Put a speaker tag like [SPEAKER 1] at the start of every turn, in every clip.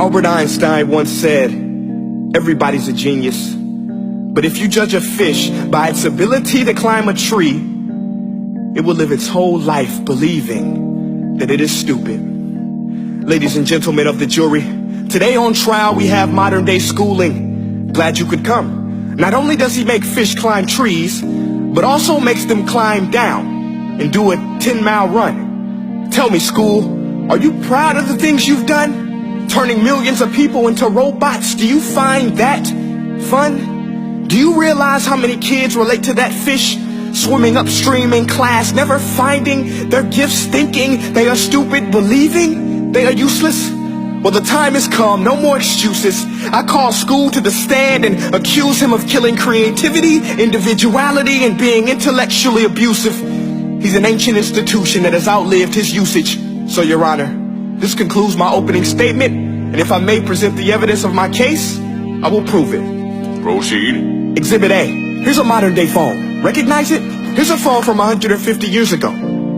[SPEAKER 1] Albert Einstein once said, everybody's a genius. But if you judge a fish by its ability to climb a tree, it will live its whole life believing that it is stupid. Ladies and gentlemen of the jury, today on trial we have modern day schooling. Glad you could come. Not only does he make fish climb trees, but also makes them climb down and do a 10-mile run. Tell me, school, are you proud of the things you've done? Turning millions of people into robots, do you find that fun? Do you realize how many kids relate to that fish swimming upstream in class, never finding their gifts, thinking they are stupid, believing they are useless? Well, the time has come, no more excuses. I call school to the stand and accuse him of killing creativity, individuality, and being intellectually abusive. He's an ancient institution that has outlived his usage. So, Your Honor, this concludes my opening statement, and if I may present the evidence of my case, I will prove it.
[SPEAKER 2] Proceed.
[SPEAKER 1] Exhibit A. Here's a modern day phone. Recognize it? Here's a phone from 150 years ago.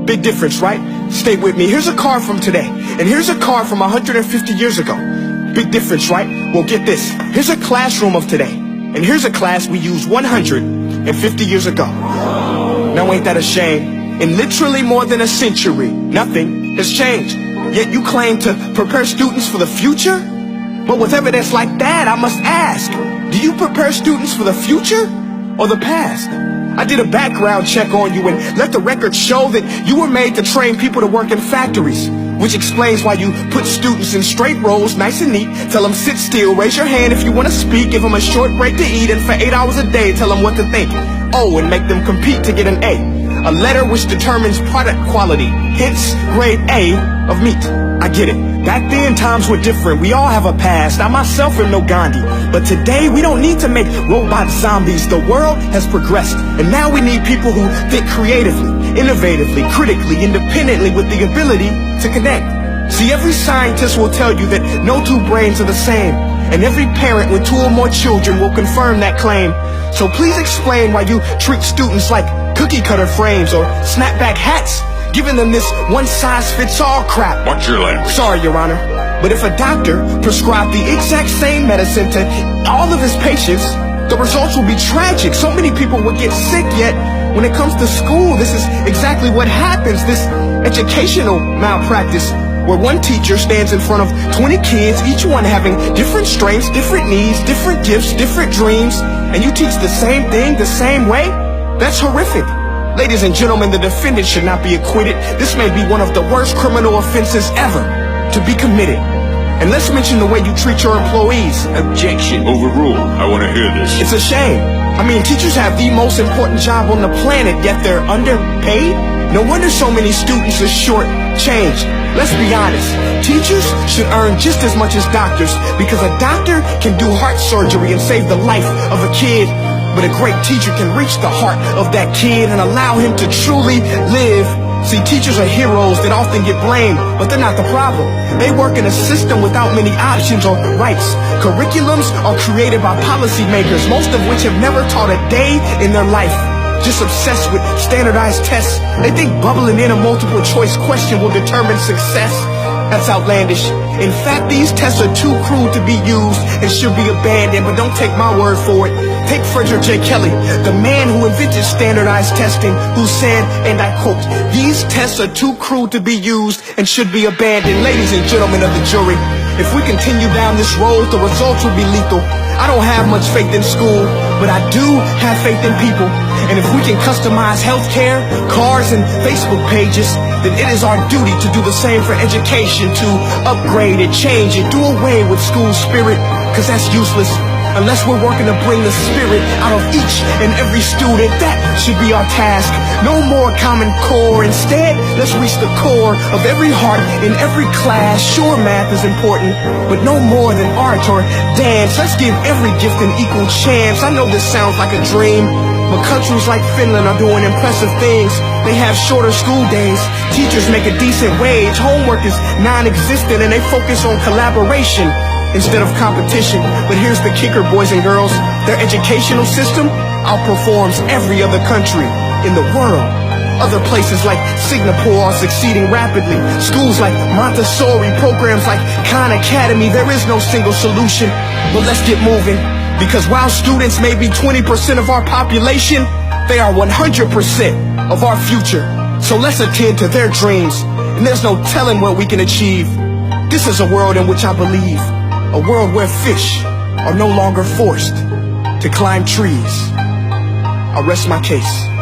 [SPEAKER 1] Big difference, right? Stay with me. Here's a car from today. And here's a car from 150 years ago. Big difference, right? Well, get this. Here's a classroom of today. And here's a class we used 150 years ago. Now ain't that a shame? In literally more than a century, nothing has changed. Yet you claim to prepare students for the future? But with evidence like that, I must ask, do you prepare students for the future or the past? I did a background check on you and let the record show that you were made to train people to work in factories, which explains why you put students in straight rows, nice and neat, tell them sit still, raise your hand if you want to speak, give them a short break to eat, and for 8 hours a day tell them what to think. Oh, and make them compete to get an A letter which determines product quality, hence grade A of meat. I get it. Back then, times were different. We all have a past. I myself am no Gandhi. But today, we don't need to make robot zombies. The world has progressed. And now we need people who think creatively, innovatively, critically, independently, with the ability to connect. See, every scientist will tell you that no two brains are the same. And every parent with 2 or more children will confirm that claim. So please explain why you treat students like cookie cutter frames or snapback hats, giving them this one-size-fits-all crap.
[SPEAKER 2] Watch your language.
[SPEAKER 1] Sorry, Your Honor, but if a doctor prescribed the exact same medicine to all of his patients, the results will be tragic. So many people would get sick, yet when it comes to school, this is exactly what happens. This educational malpractice, where one teacher stands in front of 20 kids, each one having different strengths, different needs, different gifts, different dreams, and you teach the same thing the same way? That's horrific. Ladies and gentlemen, the defendant should not be acquitted. This may be one of the worst criminal offenses ever to be committed. And let's mention the way you treat your employees.
[SPEAKER 2] Objection. Overruled. I want to hear this.
[SPEAKER 1] It's a shame. I mean, teachers have the most important job on the planet, yet they're underpaid? No wonder so many students are short-changed. Let's be honest. Teachers should earn just as much as doctors, because a doctor can do heart surgery and save the life of a kid. But a great teacher can reach the heart of that kid and allow him to truly live. See, teachers are heroes that often get blamed, but they're not the problem. They work in a system without many options or rights. Curriculums are created by policymakers, most of which have never taught a day in their life. Just obsessed with standardized tests. They think bubbling in a multiple choice question will determine success. That's outlandish. In fact, these tests are too crude to be used and should be abandoned, but don't take my word for it. Take Frederick J. Kelly, the man who invented standardized testing, who said, and I quote, "These tests are too crude to be used and should be abandoned." Ladies and gentlemen of the jury, if we continue down this road, the results will be lethal. I don't have much faith in school, but I do have faith in people. And if we can customize healthcare, cars, and Facebook pages, then it is our duty to do the same for education, to upgrade it, change it, do away with school spirit, because that's useless. Unless we're working to bring the spirit out of each and every student, that should be our task. No more Common Core. Instead, let's reach the core of every heart in every class. Sure, math is important, but no more than art or dance. Let's give every gift an equal chance. I know this sounds like a dream, but countries like Finland are doing impressive things. They have shorter school days. Teachers make a decent wage. Homework is non-existent, and they focus on collaboration instead of competition. But here's the kicker, boys and girls. Their educational system outperforms every other country in the world. Other places like Singapore are succeeding rapidly. Schools like Montessori, programs like Khan Academy, there is no single solution. But let's get moving, because while students may be 20% of our population, they are 100% of our future. So let's attend to their dreams, and there's no telling what we can achieve. This is a world in which I believe, a world where fish are no longer forced to climb trees. I rest my case.